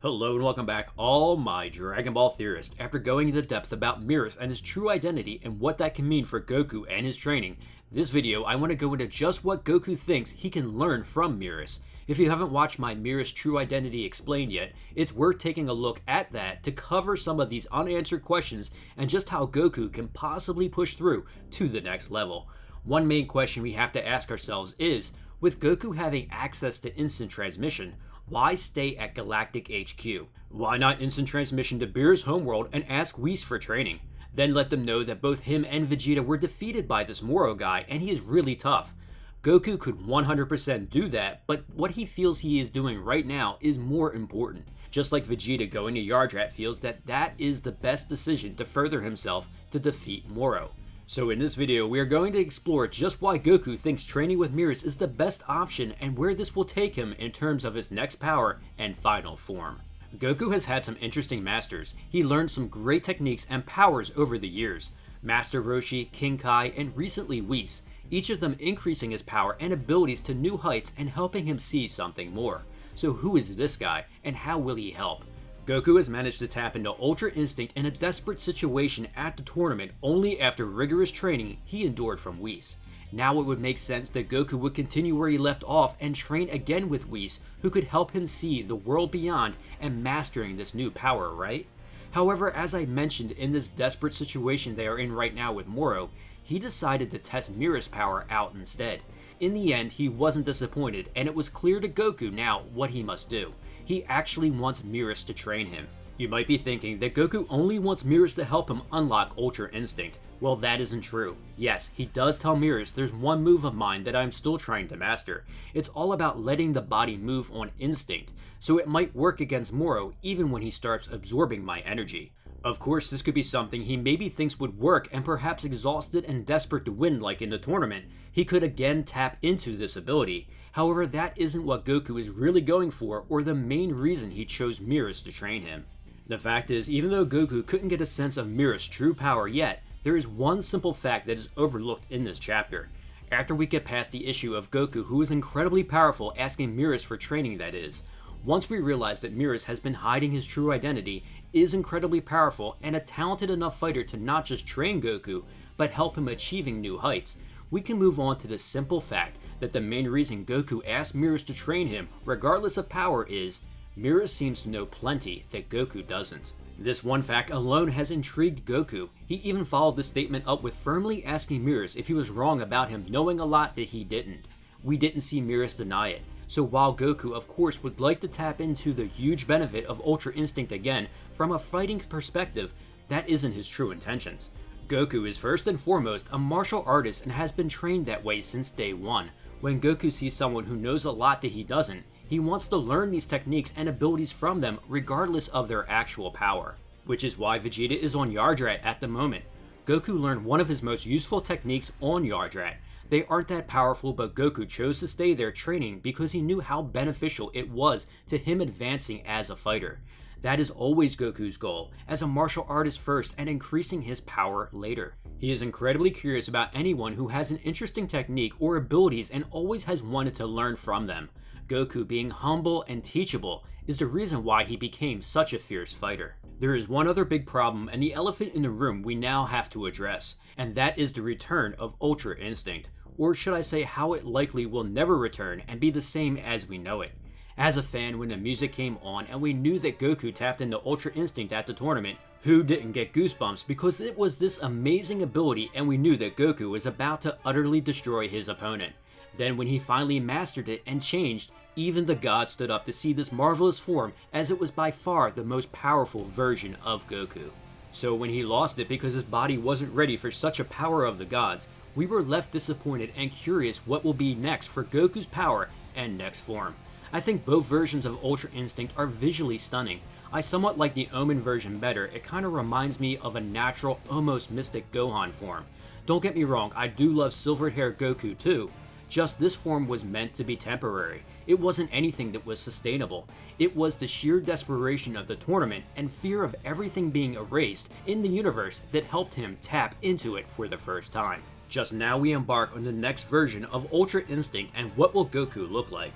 Hello and welcome back, all my Dragon Ball theorists. After going into depth about Merus and his true identity and what that can mean for Goku and his training, this video I want to go into just what Goku thinks he can learn from Merus. If you haven't watched my Merus True Identity explained yet, it's worth taking a look at that to cover some of these unanswered questions and just how Goku can possibly push through to the next level. One main question we have to ask ourselves is, with Goku having access to instant transmission, why stay at Galactic HQ? Why not instant transmission to Beerus' homeworld and ask Whis for training? Then let them know that both him and Vegeta were defeated by this Moro guy and he is really tough. Goku could 100% do that, but what he feels he is doing right now is more important. Just like Vegeta going to Yardrat feels that is the best decision to further himself to defeat Moro. So in this video, we are going to explore just why Goku thinks training with Merus is the best option and where this will take him in terms of his next power and final form. Goku has had some interesting masters. He learned some great techniques and powers over the years. Master Roshi, King Kai, and recently Whis, each of them increasing his power and abilities to new heights and helping him see something more. So who is this guy, and how will he help? Goku has managed to tap into Ultra Instinct in a desperate situation at the tournament only after rigorous training he endured from Whis. Now it would make sense that Goku would continue where he left off and train again with Whis, who could help him see the world beyond and mastering this new power, right? However, as I mentioned, in this desperate situation they are in right now with Moro, he decided to test Merus' power out instead. In the end, he wasn't disappointed, and it was clear to Goku now what he must do. He actually wants Merus to train him. You might be thinking that Goku only wants Merus to help him unlock Ultra Instinct. Well, that isn't true. Yes, he does tell Merus there's one move of mine that I'm still trying to master. It's all about letting the body move on instinct, so it might work against Moro even when he starts absorbing my energy. Of course, this could be something he maybe thinks would work, and perhaps exhausted and desperate to win like in the tournament, he could again tap into this ability. However, that isn't what Goku is really going for or the main reason he chose Merus to train him. The fact is, even though Goku couldn't get a sense of Merus' true power yet, there is one simple fact that is overlooked in this chapter. After we get past the issue of Goku, who is incredibly powerful, asking Merus for training that is, once we realize that Merus has been hiding his true identity, is incredibly powerful, and a talented enough fighter to not just train Goku, but help him achieving new heights, we can move on to the simple fact that the main reason Goku asked Merus to train him, regardless of power, is Merus seems to know plenty that Goku doesn't. This one fact alone has intrigued Goku. He even followed this statement up with firmly asking Merus if he was wrong about him knowing a lot that he didn't. We didn't see Merus deny it. So while Goku of course would like to tap into the huge benefit of Ultra Instinct again, from a fighting perspective, that isn't his true intentions. Goku is first and foremost a martial artist and has been trained that way since day one. When Goku sees someone who knows a lot that he doesn't, he wants to learn these techniques and abilities from them regardless of their actual power. Which is why Vegeta is on Yardrat at the moment. Goku learned one of his most useful techniques on Yardrat. They aren't that powerful, but Goku chose to stay there training because he knew how beneficial it was to him advancing as a fighter. That is always Goku's goal, as a martial artist first and increasing his power later. He is incredibly curious about anyone who has an interesting technique or abilities and always has wanted to learn from them. Goku being humble and teachable is the reason why he became such a fierce fighter. There is one other big problem and the elephant in the room we now have to address, and that is the return of Ultra Instinct, or should I say how it likely will never return and be the same as we know it. As a fan, when the music came on and we knew that Goku tapped into Ultra Instinct at the tournament, who didn't get goosebumps because it was this amazing ability and we knew that Goku was about to utterly destroy his opponent. Then when he finally mastered it and changed, even the gods stood up to see this marvelous form, as it was by far the most powerful version of Goku. So when he lost it because his body wasn't ready for such a power of the gods, we were left disappointed and curious what will be next for Goku's power and next form. I think both versions of Ultra Instinct are visually stunning. I somewhat like the Omen version better. It kind of reminds me of a natural, almost mystic Gohan form. Don't get me wrong, I do love silvered hair Goku too. Just this form was meant to be temporary. It wasn't anything that was sustainable. It was the sheer desperation of the tournament and fear of everything being erased in the universe that helped him tap into it for the first time. Just now we embark on the next version of Ultra Instinct, and what will Goku look like?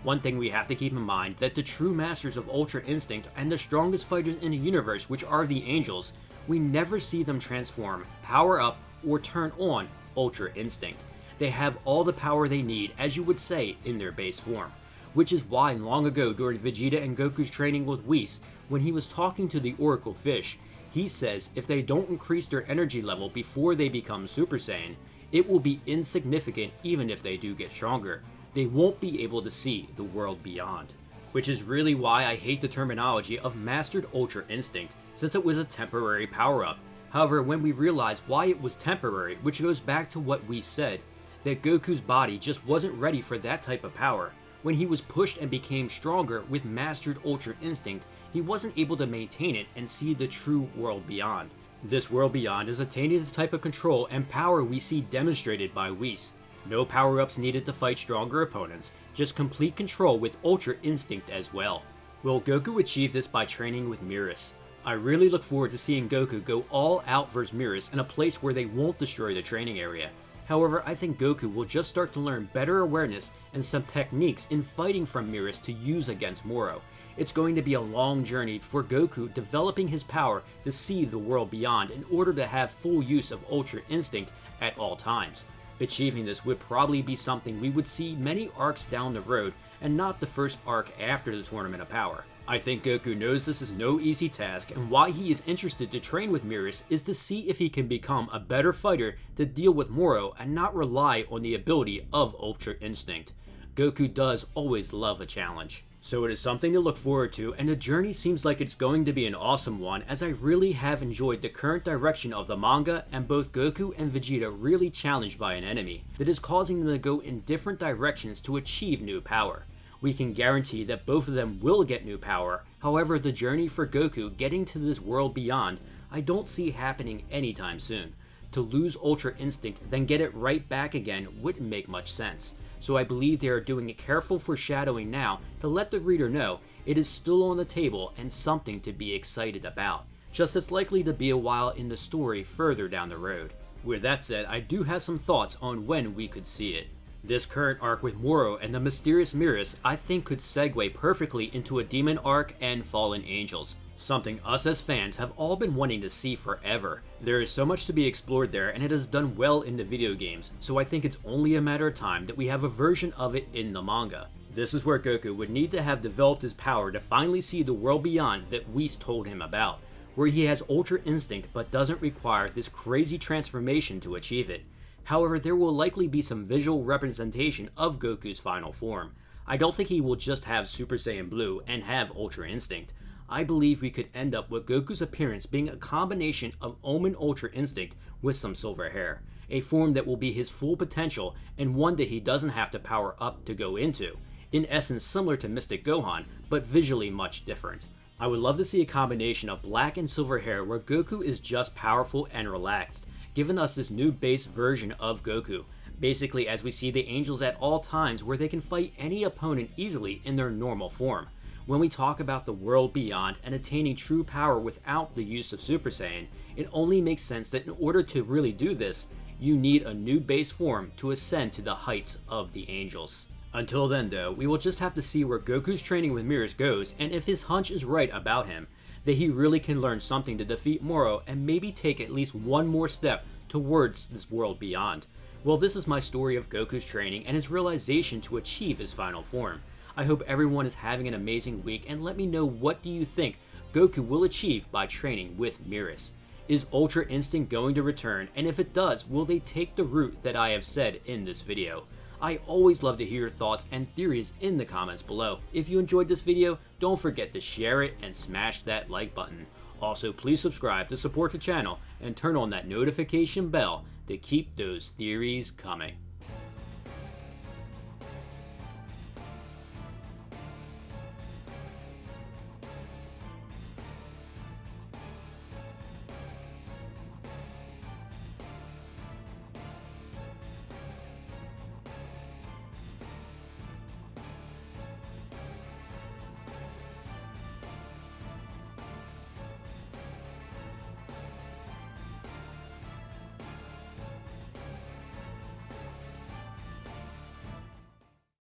One thing we have to keep in mind that the true masters of Ultra Instinct and the strongest fighters in the universe, which are the Angels, we never see them transform, power up, or turn on Ultra Instinct. They have all the power they need, as you would say, in their base form. Which is why long ago during Vegeta and Goku's training with Whis, when he was talking to the Oracle Fish, he says if they don't increase their energy level before they become Super Saiyan, it will be insignificant even if they do get stronger. They won't be able to see the world beyond. Which is really why I hate the terminology of Mastered Ultra Instinct, since it was a temporary power-up. However, when we realize why it was temporary, which goes back to what we said, that Goku's body just wasn't ready for that type of power. When he was pushed and became stronger with Mastered Ultra Instinct, he wasn't able to maintain it and see the true world beyond. This world beyond is attaining the type of control and power we see demonstrated by Whis. No power-ups needed to fight stronger opponents, just complete control with Ultra Instinct as well. Will Goku achieve this by training with Merus? I really look forward to seeing Goku go all out versus Merus in a place where they won't destroy the training area. However, I think Goku will just start to learn better awareness and some techniques in fighting from Merus to use against Moro. It's going to be a long journey for Goku developing his power to see the world beyond in order to have full use of Ultra Instinct at all times. Achieving this would probably be something we would see many arcs down the road and not the first arc after the Tournament of Power. I think Goku knows this is no easy task, and why he is interested to train with Merus is to see if he can become a better fighter to deal with Moro and not rely on the ability of Ultra Instinct. Goku does always love a challenge. So it is something to look forward to, and the journey seems like it's going to be an awesome one, as I really have enjoyed the current direction of the manga and both Goku and Vegeta really challenged by an enemy that is causing them to go in different directions to achieve new power. We can guarantee that both of them will get new power, however the journey for Goku getting to this world beyond I don't see happening anytime soon. To lose Ultra Instinct then get it right back again wouldn't make much sense. So I believe they are doing a careful foreshadowing now to let the reader know it is still on the table and something to be excited about. Just it's likely to be a while in the story further down the road. With that said, I do have some thoughts on when we could see it. This current arc with Moro and the mysterious Merus I think could segue perfectly into a demon arc and fallen angels. Something us as fans have all been wanting to see forever. There is so much to be explored there, and it has done well in the video games, so I think it's only a matter of time that we have a version of it in the manga. This is where Goku would need to have developed his power to finally see the world beyond that Whis told him about, where he has Ultra Instinct but doesn't require this crazy transformation to achieve it. However, there will likely be some visual representation of Goku's final form. I don't think he will just have Super Saiyan Blue and have Ultra Instinct. I believe we could end up with Goku's appearance being a combination of Omen Ultra Instinct with some silver hair, a form that will be his full potential and one that he doesn't have to power up to go into, in essence similar to Mystic Gohan, but visually much different. I would love to see a combination of black and silver hair where Goku is just powerful and relaxed, giving us this new base version of Goku, basically as we see the angels at all times where they can fight any opponent easily in their normal form. When we talk about the world beyond and attaining true power without the use of Super Saiyan, it only makes sense that in order to really do this, you need a new base form to ascend to the heights of the angels. Until then though, we will just have to see where Goku's training with Merus goes, and if his hunch is right about him, that he really can learn something to defeat Moro and maybe take at least one more step towards this world beyond. Well, this is my story of Goku's training and his realization to achieve his final form. I hope everyone is having an amazing week, and let me know what do you think Goku will achieve by training with Merus. Is Ultra Instinct going to return, and if it does, will they take the route that I have said in this video? I always love to hear your thoughts and theories in the comments below. If you enjoyed this video, don't forget to share it and smash that like button. Also, please subscribe to support the channel and turn on that notification bell to keep those theories coming.